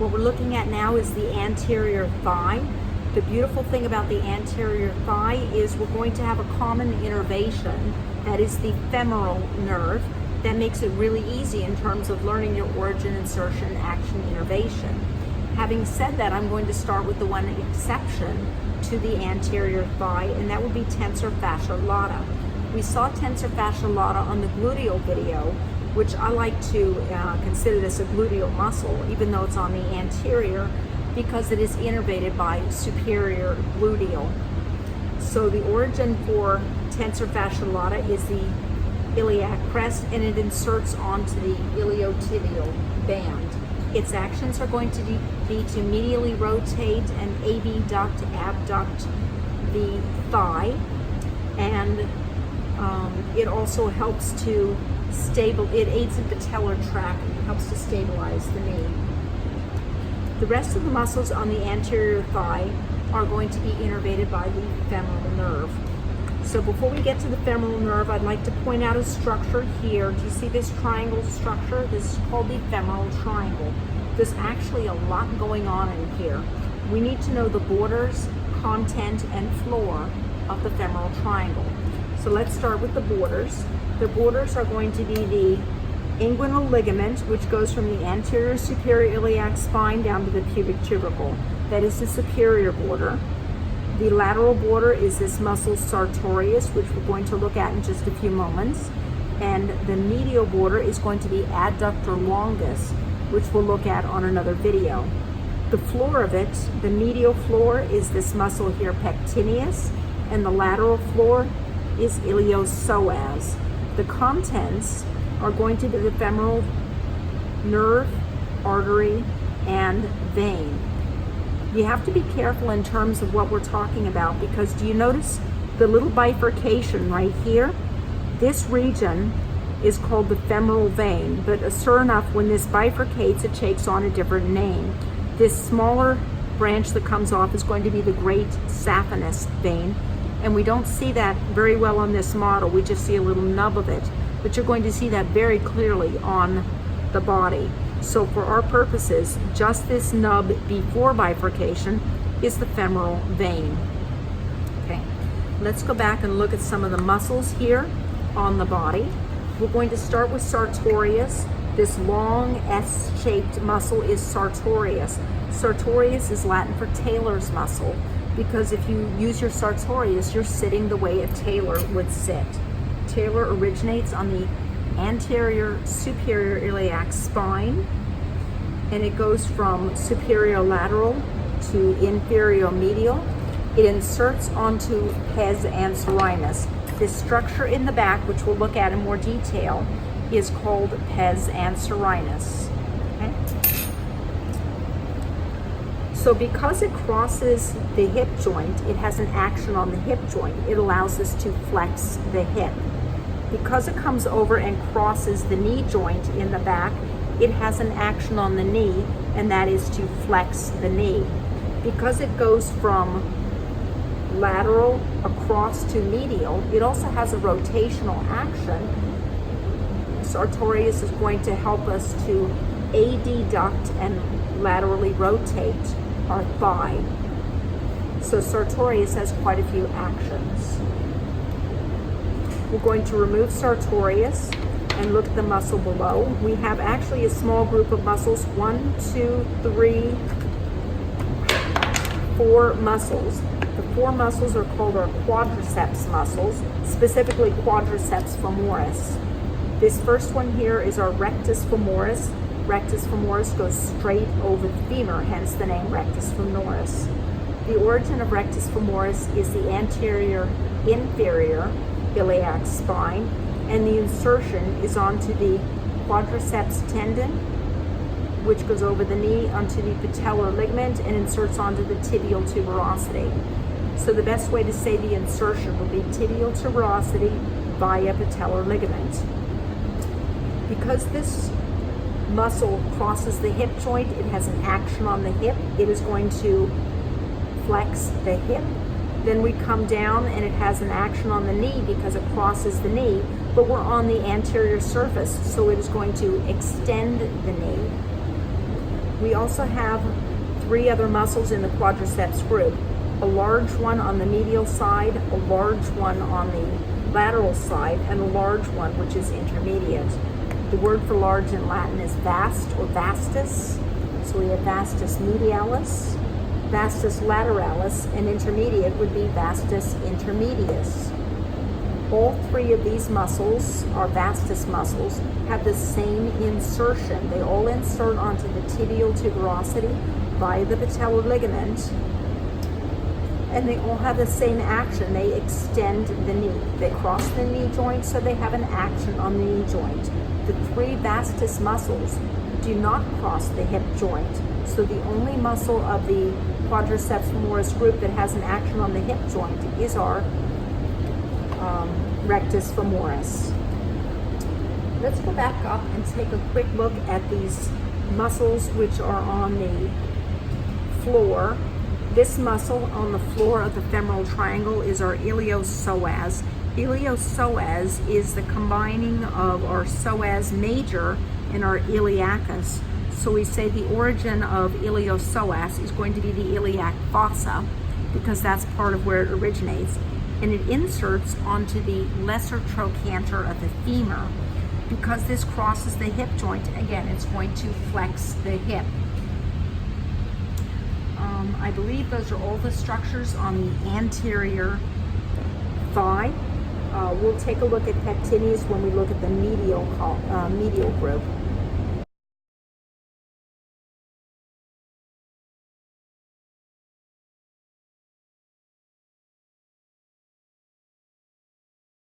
What we're looking at now is the anterior thigh. The beautiful thing about the anterior thigh is we're going to have a common innervation, that is the femoral nerve. That makes it really easy in terms of learning your origin, insertion, action, innervation. Having said that, I'm going to start with the one exception to the anterior thigh, and that would be tensor fascia lata. We saw tensor fascia lata on the gluteal video, which I like to consider this a gluteal muscle, even though it's on the anterior, because it is innervated by superior gluteal. So the origin for tensor fascia lata is the iliac crest, and it inserts onto the iliotibial band. Its actions are going to be to medially rotate and abduct, abduct the thigh, and it also helps to it aids in patellar tract and helps to stabilize the knee. The rest of the muscles on the anterior thigh are going to be innervated by the femoral nerve. So before we get to the femoral nerve, I'd like to point out a structure here. Do you see this triangle structure? This is called the femoral triangle. There's actually a lot going on in here. We need to know the borders, content, and floor of the femoral triangle. So let's start with the borders. The borders are going to be the inguinal ligament, which goes from the anterior superior iliac spine down to the pubic tubercle. That is the superior border. The lateral border is this muscle sartorius, which we're going to look at in just a few moments. And the medial border is going to be adductor longus, which we'll look at on another video. The floor of it, the medial floor, is this muscle here, pectineus, and the lateral floor is iliopsoas. The contents are going to be the femoral nerve, artery, and vein. You have to be careful in terms of what we're talking about, because do you notice the little bifurcation right here? This region is called the femoral vein, but sure enough, when this bifurcates, it takes on a different name. This smaller branch that comes off is going to be the great saphenous vein, and we don't see that very well on this model. We just see a little nub of it, but you're going to see that very clearly on the body. So for our purposes, just this nub before bifurcation is the femoral vein. Okay, let's go back and look at some of the muscles here on the body. We're going to start with sartorius. This long S-shaped muscle is sartorius. Sartorius is Latin for tailor's muscle, because if you use your sartorius, you're sitting the way a tailor would sit. Tailor originates on the anterior superior iliac spine, and it goes from superior lateral to inferior medial. It inserts onto pes anserinus. This structure in the back, which we'll look at in more detail, is called pes anserinus. Okay? So because it crosses the hip joint, it has an action on the hip joint. It allows us to flex the hip. Because it comes over and crosses the knee joint in the back, it has an action on the knee, and that is to flex the knee. Because it goes from lateral across to medial, it also has a rotational action. Sartorius is going to help us to adduct and laterally rotate our thigh. So Sartorius has quite a few actions. We're going to remove sartorius and look at the muscle below. We have actually a small group of muscles, 1, 2, 3, 4 muscles. The 4 muscles are called our quadriceps muscles, specifically quadriceps femoris. This first one here is our rectus femoris. Rectus femoris goes straight over the femur, hence the name rectus femoris. The origin of rectus femoris is the anterior inferior iliac spine, and the insertion is onto the quadriceps tendon, which goes over the knee onto the patellar ligament and inserts onto the tibial tuberosity. So the best way to say the insertion would be tibial tuberosity via patellar ligament. Because this muscle crosses the hip joint, it has an action on the hip. It is going to flex the hip. Then we come down and it has an action on the knee because it crosses the knee, but we're on the anterior surface, so it is going to extend the knee. We also have 3 other muscles in the quadriceps group. A large one on the medial side, a large one on the lateral side, and a large one which is intermediate. The word for large in Latin is vast or vastus. So we have vastus medialis, vastus lateralis, and intermediate would be vastus intermedius. All 3 of these muscles, our vastus muscles, have the same insertion. They all insert onto the tibial tuberosity via the patellar ligament, and they all have the same action. They extend the knee. They cross the knee joint, so they have an action on the knee joint. The 3 vastus muscles do not cross the hip joint, so the only muscle of the quadriceps femoris group that has an action on the hip joint is our rectus femoris. Let's go back up and take a quick look at these muscles which are on the floor. This muscle on the floor of the femoral triangle is our iliopsoas. Iliopsoas is the combining of our psoas major and our iliacus. So we say the origin of iliopsoas is going to be the iliac fossa, because that's part of where it originates. And it inserts onto the lesser trochanter of the femur. Because this crosses the hip joint, again, it's going to flex the hip. I believe those are all the structures on the anterior thigh. We'll take a look at pectineus when we look at the medial group.